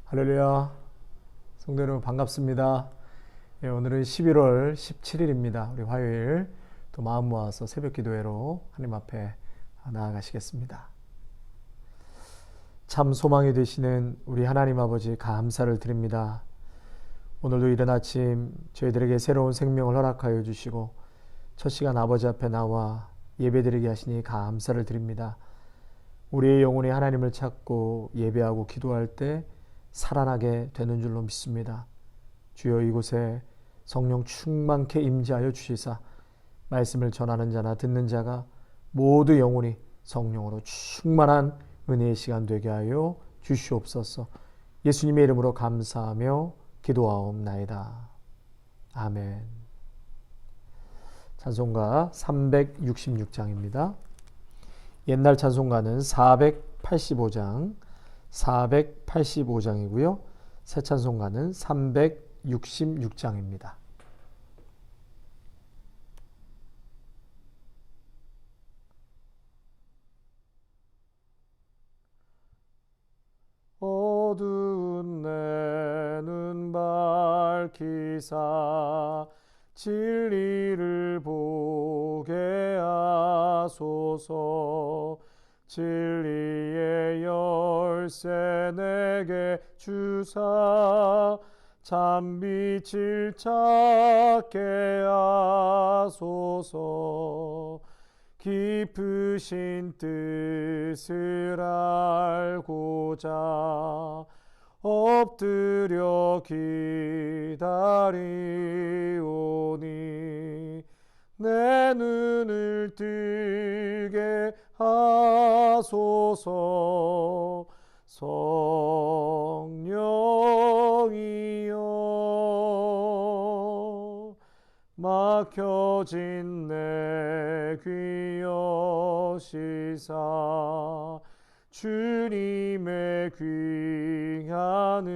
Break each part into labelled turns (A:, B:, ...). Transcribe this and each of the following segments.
A: 할렐루야. 성도 여러분 반갑습니다. 오늘은 11월 17일입니다. 우리 화요일 또 마음 모아서 새벽 기도회로 하나님 앞에 나아가시겠습니다. 참 소망이 되시는 우리 하나님 아버지 감사를 드립니다. 오늘도 이른 아침 저희들에게 새로운 생명을 허락하여 주시고 첫 시간 아버지 앞에 나와 예배드리게 하시니 감사를 드립니다. 우리의 영혼이 하나님을 찾고 예배하고 기도할 때 살아나게 되는 줄로 믿습니다. 주여 이곳에 성령 충만케 임재하여 주시사 말씀을 전하는 자나 듣는 자가 모두 영혼이 성령으로 충만한 은혜의 시간 되게 하여 주시옵소서. 예수님의 이름으로 감사하며 기도하옵나이다. 아멘. 찬송가 366장입니다. 옛날 찬송가는 485장 485장이고요. 새 찬송가는 366장입니다. 어두운 내 눈 밝히사 진리를 보게 하소서. 진리의 열쇠 내게 주사 참빛을 찾게 하소서. 깊으신 뜻을 알고자 엎드려 기다리오니 내 눈을 뜨게 하소서. 성령이여 막혀진 내 귀 여시사 주님의 귀한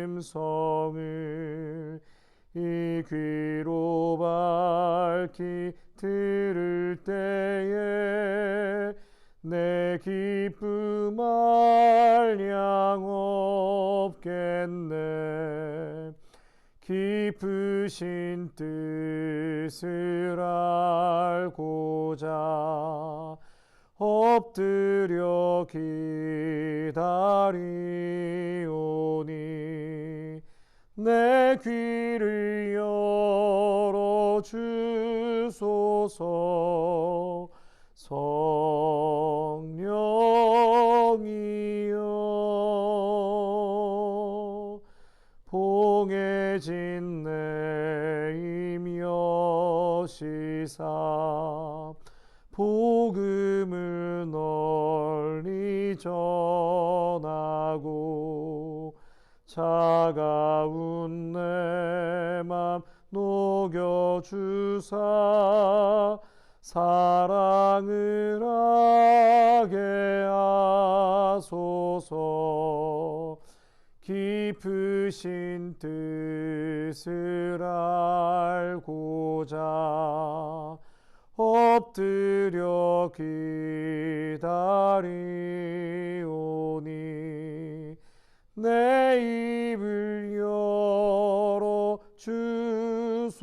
A: 음성을 이 귀로 밝히 들을 때에 내 기쁨 알량 없겠네. 깊으신 뜻을 알고자 엎드려 기다리오니 내 귀를 열어 주소서. 성령이여 봉해진 내 힘 여시사 복음을 널리 전하고 차가운 내 맘 녹여주사 사랑을 하게 하소서. 깊으신 뜻을 알고자 엎드려 기다리오니 내 입을 열어 주소서.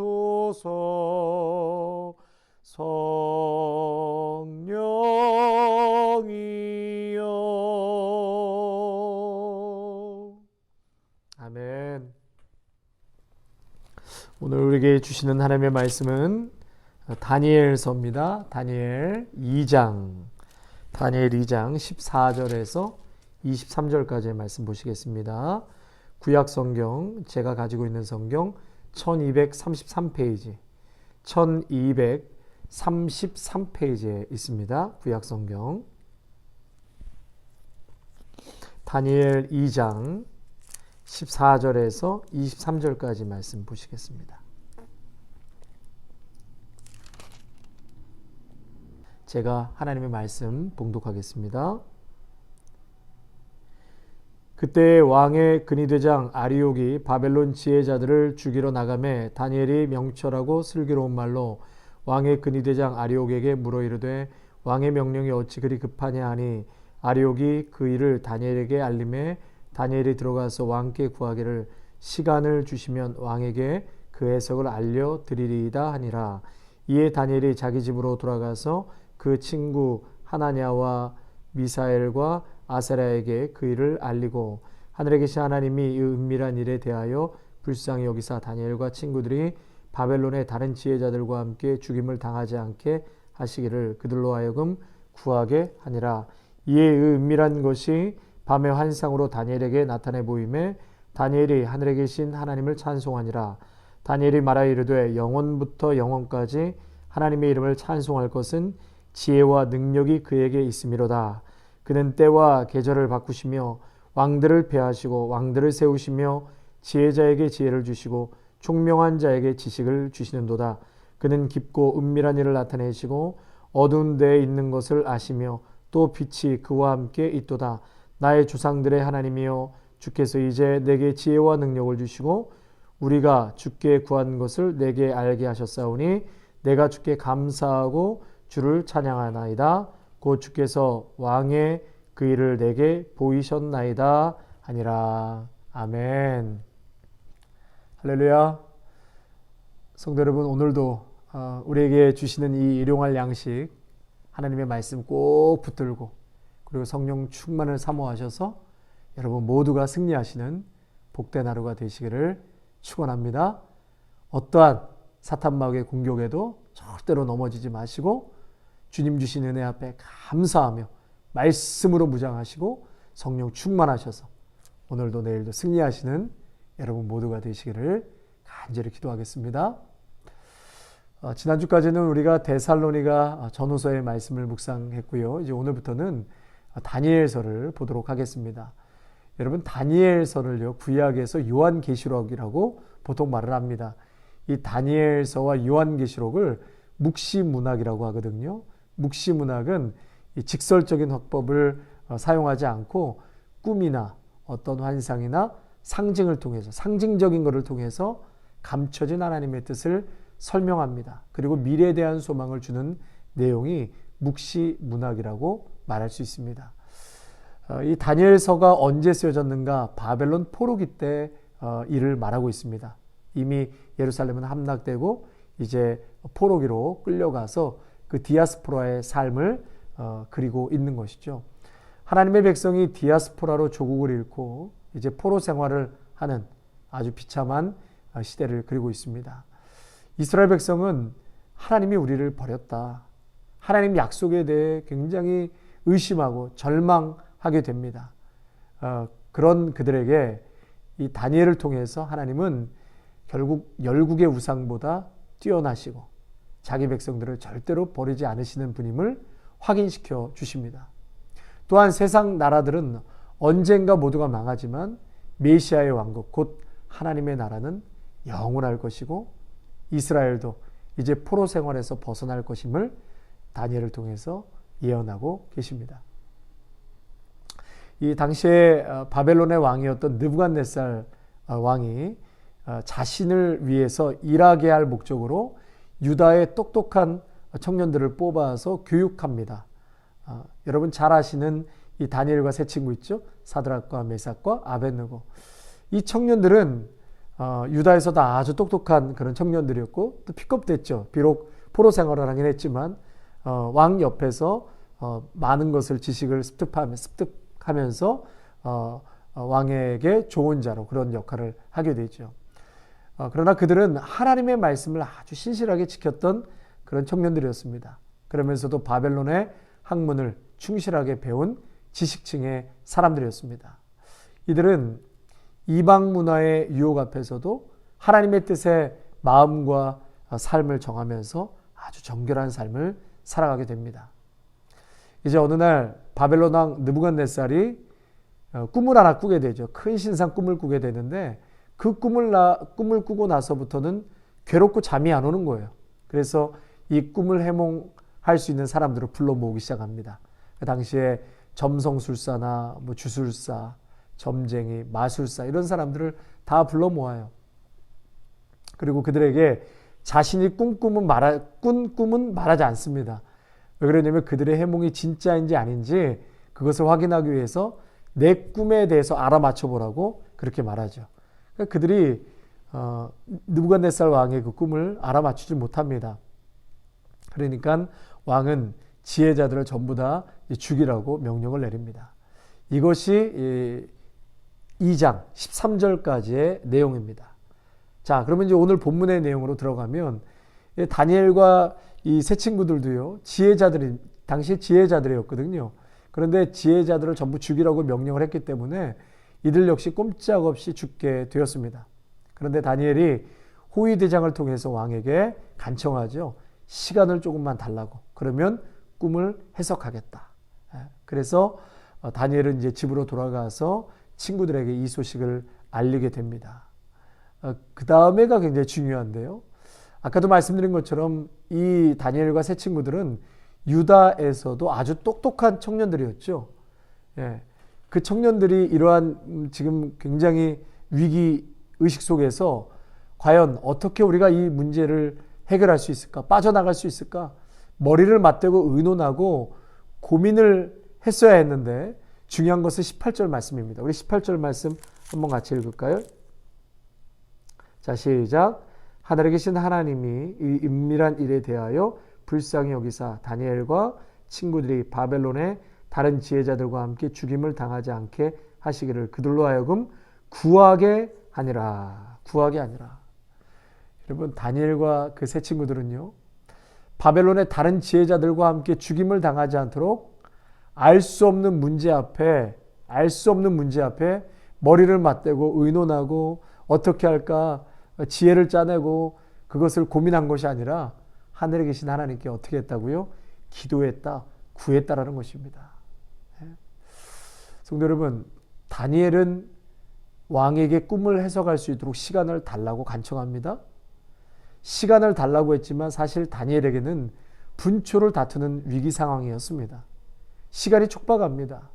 A: 성령이여. 아멘. 오늘 우리에게 주시는 하나님의 말씀은 다니엘서입니다. 다니엘 2장 14절에서 23절까지의 말씀 보시겠습니다. 구약 성경, 제가 가지고 있는 성경 1233페이지 1233페이지에 있습니다. 구약 성경 다니엘 2장 14절에서 23절까지 말씀 보시겠습니다. 제가 하나님의 말씀 봉독하겠습니다. 그때 왕의 근위대장 아리옥이 바벨론 지혜자들을 죽이러 나가매 다니엘이 명철하고 슬기로운 말로 왕의 근위대장 아리옥에게 물어 이르되 왕의 명령이 어찌 그리 급하냐 하니 아리옥이 그 일을 다니엘에게 알림해 다니엘이 들어가서 왕께 구하기를 시간을 주시면 왕에게 그 해석을 알려드리리이다 하니라. 이에 다니엘이 자기 집으로 돌아가서 그 친구 하나냐와 미사엘과 아사랴에게 그 일을 알리고 하늘에 계신 하나님이 이 은밀한 일에 대하여 불쌍히 여기사 다니엘과 친구들이 바벨론의 다른 지혜자들과 함께 죽임을 당하지 않게 하시기를 그들로 하여금 구하게 하니라. 이에 이 은밀한 것이 밤의 환상으로 다니엘에게 나타내 보임에 다니엘이 하늘에 계신 하나님을 찬송하니라. 다니엘이 말하여 이르되 영원부터 영원까지 하나님의 이름을 찬송할 것은 지혜와 능력이 그에게 있음이로다. 그는 때와 계절을 바꾸시며 왕들을 폐하시고 왕들을 세우시며 지혜자에게 지혜를 주시고 총명한 자에게 지식을 주시는도다. 그는 깊고 은밀한 일을 나타내시고 어두운 데에 있는 것을 아시며 또 빛이 그와 함께 있도다. 나의 조상들의 하나님이여 주께서 이제 내게 지혜와 능력을 주시고 우리가 주께 구한 것을 내게 알게 하셨사오니 내가 주께 감사하고 주를 찬양하나이다. 곧 주께서 왕의 그 일을 내게 보이셨나이다 하니라. 아멘. 할렐루야. 성도 여러분, 오늘도 우리에게 주시는 이 일용할 양식 하나님의 말씀 꼭 붙들고 그리고 성령 충만을 사모하셔서 여러분 모두가 승리하시는 복된 하루가 되시기를 축원합니다. 어떠한 사탄 마귀의 공격에도 절대로 넘어지지 마시고 주님 주신 은혜 앞에 감사하며 말씀으로 무장하시고 성령 충만하셔서 오늘도 내일도 승리하시는 여러분 모두가 되시기를 간절히 기도하겠습니다. 지난주까지는 우리가 데살로니가 전후서의 말씀을 묵상했고요. 이제 오늘부터는 다니엘서를 보도록 하겠습니다. 여러분, 다니엘서를요, 구약에서 요한계시록이라고 보통 말을 합니다. 이 다니엘서와 요한계시록을 묵시문학이라고 하거든요. 묵시문학은 이 직설적인 화법을 사용하지 않고 꿈이나 어떤 환상이나 상징을 통해서, 상징적인 것을 통해서 감춰진 하나님의 뜻을 설명합니다. 그리고 미래에 대한 소망을 주는 내용이 묵시문학이라고 말할 수 있습니다. 이 다니엘서가 언제 쓰여졌는가? 바벨론 포로기 때 이를 말하고 있습니다. 이미 예루살렘은 함락되고 이제 포로기로 끌려가서 그 디아스포라의 삶을 그리고 있는 것이죠. 하나님의 백성이 디아스포라로 조국을 잃고 이제 포로 생활을 하는 아주 비참한 시대를 그리고 있습니다. 이스라엘 백성은 하나님이 우리를 버렸다. 하나님 약속에 대해 굉장히 의심하고 절망하게 됩니다. 그런 그들에게 이 다니엘을 통해서 하나님은 결국 열국의 우상보다 뛰어나시고 자기 백성들을 절대로 버리지 않으시는 분임을 확인시켜 주십니다. 또한 세상 나라들은 언젠가 모두가 망하지만 메시아의 왕국 곧 하나님의 나라는 영원할 것이고 이스라엘도 이제 포로 생활에서 벗어날 것임을 다니엘을 통해서 예언하고 계십니다. 이 당시에 바벨론의 왕이었던 느부갓네살 왕이 자신을 위해서 일하게 할 목적으로 유다의 똑똑한 청년들을 뽑아서 교육합니다. 여러분 잘 아시는 이 다니엘과 세 친구 있죠? 사드락과 메삭과 아벳느고. 이 청년들은 유다에서도 아주 똑똑한 그런 청년들이었고 또 픽업됐죠. 비록 포로 생활을 하긴 했지만 왕 옆에서 많은 것을 지식을 습득하면서 왕에게 좋은 자로 그런 역할을 하게 되죠. 그러나 그들은 하나님의 말씀을 아주 신실하게 지켰던 그런 청년들이었습니다. 그러면서도 바벨론의 학문을 충실하게 배운 지식층의 사람들이었습니다. 이들은 이방 문화의 유혹 앞에서도 하나님의 뜻에 마음과 삶을 정하면서 아주 정결한 삶을 살아가게 됩니다. 이제 어느 날 바벨론 왕 느부갓네살이 꿈을 하나 꾸게 되죠. 큰 신상 꿈을 꾸게 되는데 그 꿈을 꾸고 나서부터는 괴롭고 잠이 안 오는 거예요. 그래서 이 꿈을 해몽할 수 있는 사람들을 불러 모으기 시작합니다. 그 당시에 점성술사나 주술사, 점쟁이, 마술사 이런 사람들을 다 불러 모아요. 그리고 그들에게 자신이 꾼 꿈은 말하지 않습니다. 왜 그러냐면 그들의 해몽이 진짜인지 아닌지 그것을 확인하기 위해서 내 꿈에 대해서 알아맞혀 보라고 그렇게 말하죠. 그러니까 그들이 느부갓네살 왕의 그 꿈을 알아맞추지 못합니다. 그러니까 왕은 지혜자들을 전부 다 죽이라고 명령을 내립니다. 이것이 2장 13절까지의 내용입니다. 자, 그러면 이제 오늘 본문의 내용으로 들어가면 다니엘과 이 세 친구들도요, 당시 지혜자들이었거든요. 그런데 지혜자들을 전부 죽이라고 명령을 했기 때문에 이들 역시 꼼짝없이 죽게 되었습니다. 그런데 다니엘이 호위대장을 통해서 왕에게 간청하죠. 시간을 조금만 달라고. 그러면 꿈을 해석하겠다. 그래서 다니엘은 이제 집으로 돌아가서 친구들에게 이 소식을 알리게 됩니다. 그 다음에가 굉장히 중요한데요. 아까도 말씀드린 것처럼 이 다니엘과 세 친구들은 유다에서도 아주 똑똑한 청년들이었죠. 그 청년들이 이러한 지금 굉장히 위기 의식 속에서 과연 어떻게 우리가 이 문제를 해결할 수 있을까? 빠져나갈 수 있을까? 머리를 맞대고 의논하고 고민을 했어야 했는데 중요한 것은 18절 말씀입니다. 우리 18절 말씀 한번 같이 읽을까요? 자, 시작. 하늘에 계신 하나님이 이 은밀한 일에 대하여 불쌍히 여기사 다니엘과 친구들이 바벨론의 다른 지혜자들과 함께 죽임을 당하지 않게 하시기를 그들로 하여금 구하게 하니라. 구하게 하니라. 여러분, 다니엘과 그 세 친구들은요, 바벨론의 다른 지혜자들과 함께 죽임을 당하지 않도록 알 수 없는 문제 앞에 머리를 맞대고 의논하고 어떻게 할까 지혜를 짜내고 그것을 고민한 것이 아니라 하늘에 계신 하나님께 어떻게 했다고요? 기도했다, 구했다라는 것입니다. 성도 여러분, 다니엘은 왕에게 꿈을 해석할 수 있도록 시간을 달라고 간청합니다. 시간을 달라고 했지만 사실 다니엘에게는 분초를 다투는 위기 상황이었습니다. 시간이 촉박합니다.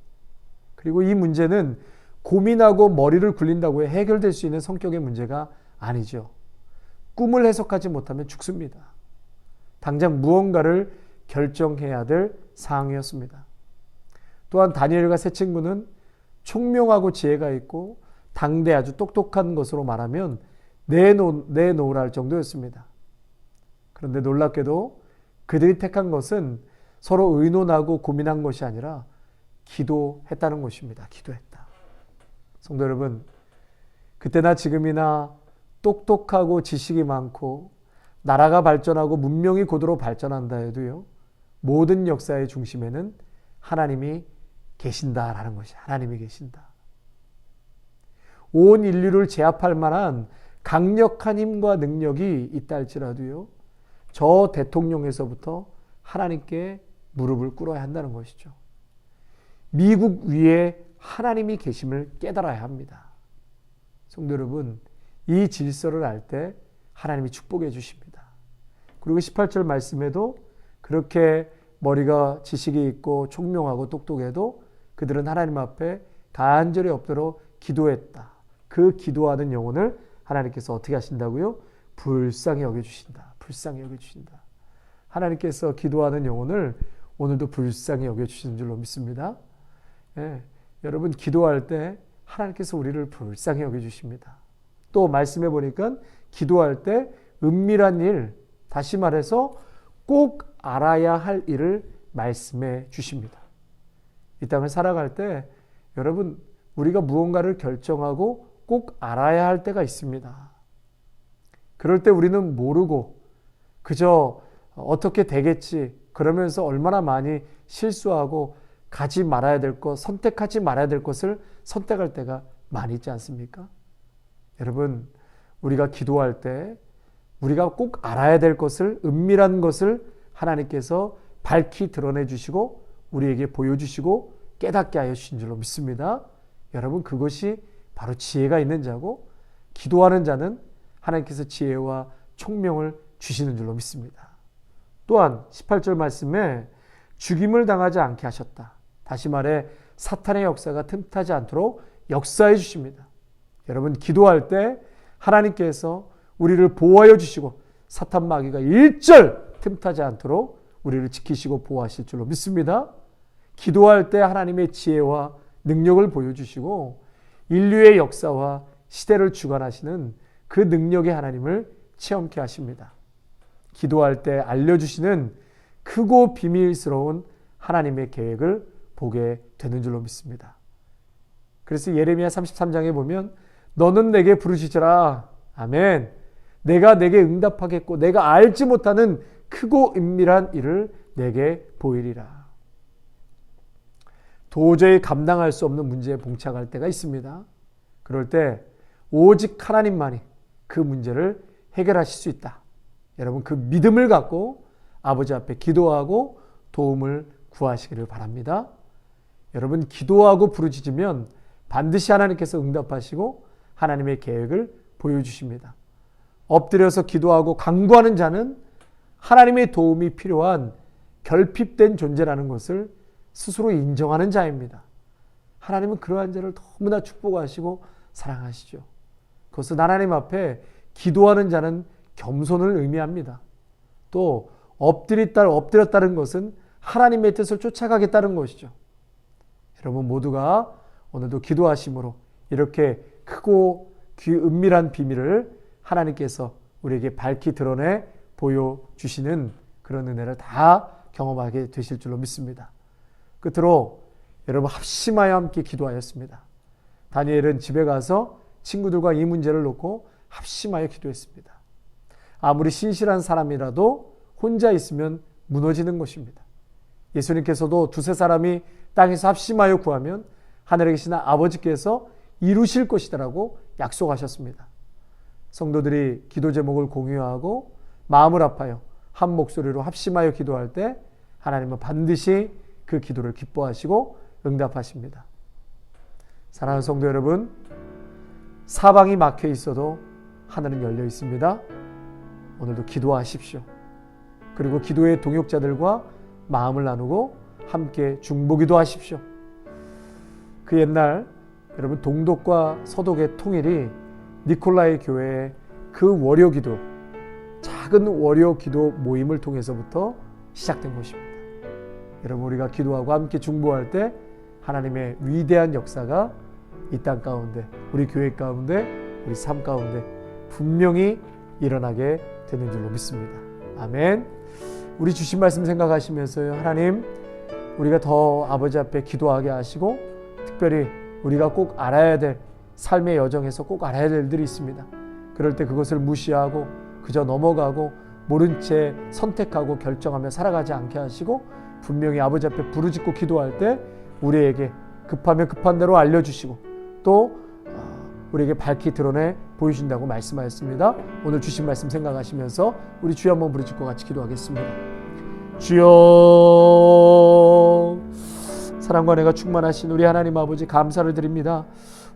A: 그리고 이 문제는 고민하고 머리를 굴린다고 해 해결될 수 있는 성격의 문제가 아니죠. 꿈을 해석하지 못하면 죽습니다. 당장 무언가를 결정해야 될 상황이었습니다. 또한 다니엘과 세 친구는 총명하고 지혜가 있고 당대 아주 똑똑한 것으로 말하면 내놓으라 할 정도였습니다. 그런데 놀랍게도 그들이 택한 것은 서로 의논하고 고민한 것이 아니라 기도했다는 것입니다. 기도했다. 성도 여러분, 그때나 지금이나 똑똑하고 지식이 많고 나라가 발전하고 문명이 고도로 발전한다 해도요, 모든 역사의 중심에는 하나님이 계신다라는 것이, 하나님이 계신다. 온 인류를 제압할 만한 강력한 힘과 능력이 있다 할지라도요, 저 대통령에서부터 하나님께 무릎을 꿇어야 한다는 것이죠. 미국 위에 하나님이 계심을 깨달아야 합니다. 성도 여러분, 이 질서를 알 때 하나님이 축복해 주십니다. 그리고 18절 말씀에도 그렇게 머리가 지식이 있고 총명하고 똑똑해도 그들은 하나님 앞에 간절히 엎드려 기도했다. 그 기도하는 영혼을 하나님께서 어떻게 하신다고요? 불쌍히 여겨주신다. 불쌍히 여겨주신다. 하나님께서 기도하는 영혼을 오늘도 불쌍히 여겨주시는 줄로 믿습니다. 여러분, 기도할 때 하나님께서 우리를 불쌍히 여겨주십니다. 또 말씀해 보니까 기도할 때 은밀한 일, 다시 말해서 꼭 알아야 할 일을 말씀해 주십니다. 이 땅을 살아갈 때 여러분, 우리가 무언가를 결정하고 꼭 알아야 할 때가 있습니다. 그럴 때 우리는 모르고 그저 어떻게 되겠지 그러면서 얼마나 많이 실수하고 가지 말아야 될 것, 선택하지 말아야 될 것을 선택할 때가 많이 있지 않습니까? 여러분, 우리가 기도할 때 우리가 꼭 알아야 될 것을, 은밀한 것을 하나님께서 밝히 드러내 주시고 우리에게 보여주시고 깨닫게 하여 주신 줄로 믿습니다. 여러분, 그것이 바로 지혜가 있는 자고 기도하는 자는 하나님께서 지혜와 총명을 주시는 줄로 믿습니다. 또한 18절 말씀에 죽임을 당하지 않게 하셨다. 다시 말해 사탄의 역사가 틈타지 않도록 역사해 주십니다. 여러분, 기도할 때 하나님께서 우리를 보호하여 주시고 사탄 마귀가 일절 틈타지 않도록 우리를 지키시고 보호하실 줄로 믿습니다. 기도할 때 하나님의 지혜와 능력을 보여주시고 인류의 역사와 시대를 주관하시는 그 능력의 하나님을 체험케 하십니다. 기도할 때 알려주시는 크고 비밀스러운 하나님의 계획을 보게 되는 줄로 믿습니다. 그래서 예레미야 33장에 보면 너는 내게 부르짖으라. 아멘. 내가 내게 응답하겠고 내가 알지 못하는 크고 은밀한 일을 내게 보이리라. 도저히 감당할 수 없는 문제에 봉착할 때가 있습니다. 그럴 때 오직 하나님만이 그 문제를 해결하실 수 있다. 여러분 그 믿음을 갖고 아버지 앞에 기도하고 도움을 구하시기를 바랍니다. 여러분 기도하고 부르짖으면 반드시 하나님께서 응답하시고 하나님의 계획을 보여주십니다. 엎드려서 기도하고 간구하는 자는 하나님의 도움이 필요한 결핍된 존재라는 것을 스스로 인정하는 자입니다. 하나님은 그러한 자를 너무나 축복하시고 사랑하시죠. 그것은 하나님 앞에 기도하는 자는 겸손을 의미합니다. 또 엎드렸다는 것은 하나님의 뜻을 쫓아가겠다는 것이죠. 여러분 모두가 오늘도 기도하심으로 이렇게 크고 은밀한 비밀을 하나님께서 우리에게 밝히 드러내 보여주시는 그런 은혜를 다 경험하게 되실 줄로 믿습니다. 끝으로 여러분 합심하여 함께 기도하였습니다. 다니엘은 집에 가서 친구들과 이 문제를 놓고 합심하여 기도했습니다. 아무리 신실한 사람이라도 혼자 있으면 무너지는 것입니다. 예수님께서도 두세 사람이 땅에서 합심하여 구하면 하늘에 계신 아버지께서 이루실 것이다라고 약속하셨습니다. 성도들이 기도 제목을 공유하고 마음을 아파요 한 목소리로 합심하여 기도할 때 하나님은 반드시 그 기도를 기뻐하시고 응답하십니다. 사랑하는 성도 여러분, 사방이 막혀 있어도 하늘은 열려 있습니다. 오늘도 기도하십시오. 그리고 기도의 동역자들과 마음을 나누고 함께 중보기도 하십시오. 그 옛날 여러분 동독과 서독의 통일이 니콜라이 교회의 그 월요기도, 작은 월요기도 모임을 통해서부터 시작된 것입니다. 여러분 우리가 기도하고 함께 중보할 때 하나님의 위대한 역사가 이 땅 가운데, 우리 교회 가운데, 우리 삶 가운데 분명히 일어나게 되는 줄로 믿습니다. 아멘. 우리 주신 말씀 생각하시면서요, 하나님 우리가 더 아버지 앞에 기도하게 하시고 특별히 우리가 꼭 알아야 될 삶의 여정에서 꼭 알아야 될 일들이 있습니다. 그럴 때 그것을 무시하고 그저 넘어가고 모른 채 선택하고 결정하며 살아가지 않게 하시고 분명히 아버지 앞에 부르짖고 기도할 때 우리에게 급하면 급한 대로 알려주시고 또 우리에게 밝히 드러내 보여준다고 말씀하였습니다. 오늘 주신 말씀 생각하시면서 우리 주여 한번 부르짖고 같이 기도하겠습니다. 주여, 사랑과 은혜가 충만하신 우리 하나님 아버지 감사를 드립니다.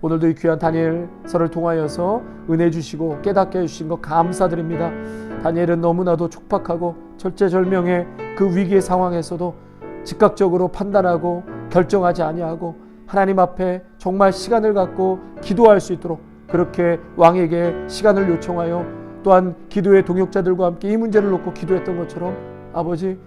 A: 오늘도 이 귀한 다니엘서를 통하여서 은혜 주시고 깨닫게 해주신 것 감사드립니다. 다니엘은 너무나도 촉박하고 절제절명의 그 위기의 상황에서도 즉각적으로 판단하고 결정하지 아니하고 하나님 앞에 정말 시간을 갖고 기도할 수 있도록 그렇게 왕에게 시간을 요청하여 또한 기도의 동역자들과 함께 이 문제를 놓고 기도했던 것처럼 아버지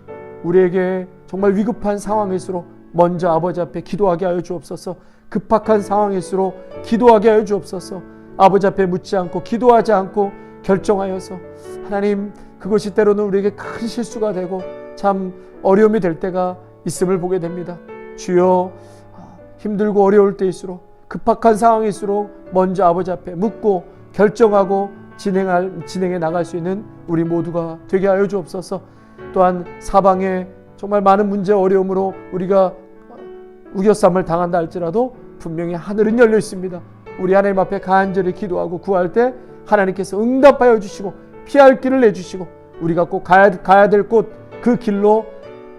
A: 우리에게 정말 위급한 상황일수록 먼저 아버지 앞에 기도하게 하여 주옵소서. 급박한 상황일수록 기도하게 하여 주옵소서. 아버지 앞에 묻지 않고 기도하지 않고 결정하여서 하나님 그것이 때로는 우리에게 큰 실수가 되고 참 어려움이 될 때가 있음을 보게 됩니다. 주여, 힘들고 어려울 때일수록 급박한 상황일수록 먼저 아버지 앞에 묻고 결정하고 진행해 나갈 수 있는 우리 모두가 되게 하여 주옵소서. 또한 사방에 정말 많은 문제 어려움으로 우리가 우겨쌈을 당한다 할지라도 분명히 하늘은 열려 있습니다. 우리 하나님 앞에 간절히 기도하고 구할 때 하나님께서 응답하여 주시고 피할 길을 내주시고 우리가 꼭 가야 될 곳 그 길로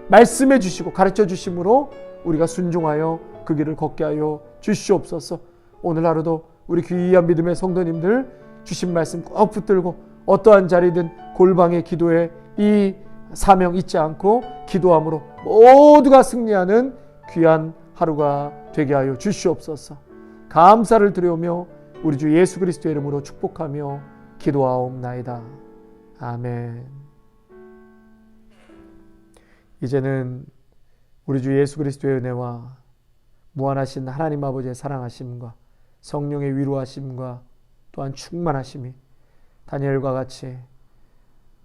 A: 말씀해 주시고 가르쳐 주심으로 우리가 순종하여 그 길을 걷게 하여 주시옵소서. 오늘 하루도 우리 귀한 믿음의 성도님들 주신 말씀 꼭 붙들고 어떠한 자리든 골방의 기도에 이 사명 잊지 않고 기도함으로 모두가 승리하는 귀한 하루가 되게 하여 주시옵소서. 감사를 드려오며 우리 주 예수 그리스도의 이름으로 축복하며 기도하옵나이다. 아멘. 이제는 우리 주 예수 그리스도의 은혜와 무한하신 하나님 아버지의 사랑하심과 성령의 위로하심과 또한 충만하심이 다니엘과 같이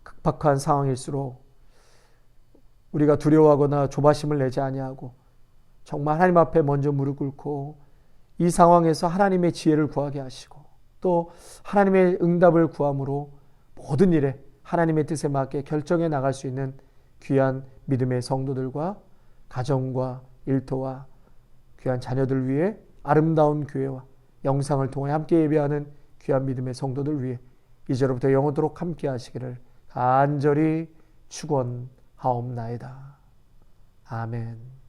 A: 극박한 상황일수록 우리가 두려워하거나 조바심을 내지 아니하고 정말 하나님 앞에 먼저 무릎 꿇고 이 상황에서 하나님의 지혜를 구하게 하시고 또 하나님의 응답을 구함으로 모든 일에 하나님의 뜻에 맞게 결정해 나갈 수 있는 귀한 믿음의 성도들과 가정과 일터와 귀한 자녀들 위해 아름다운 교회와 영상을 통해 함께 예배하는 귀한 믿음의 성도들 위해 이제로부터 영원토록 함께 하시기를 간절히 축원하옵나이다. 아멘.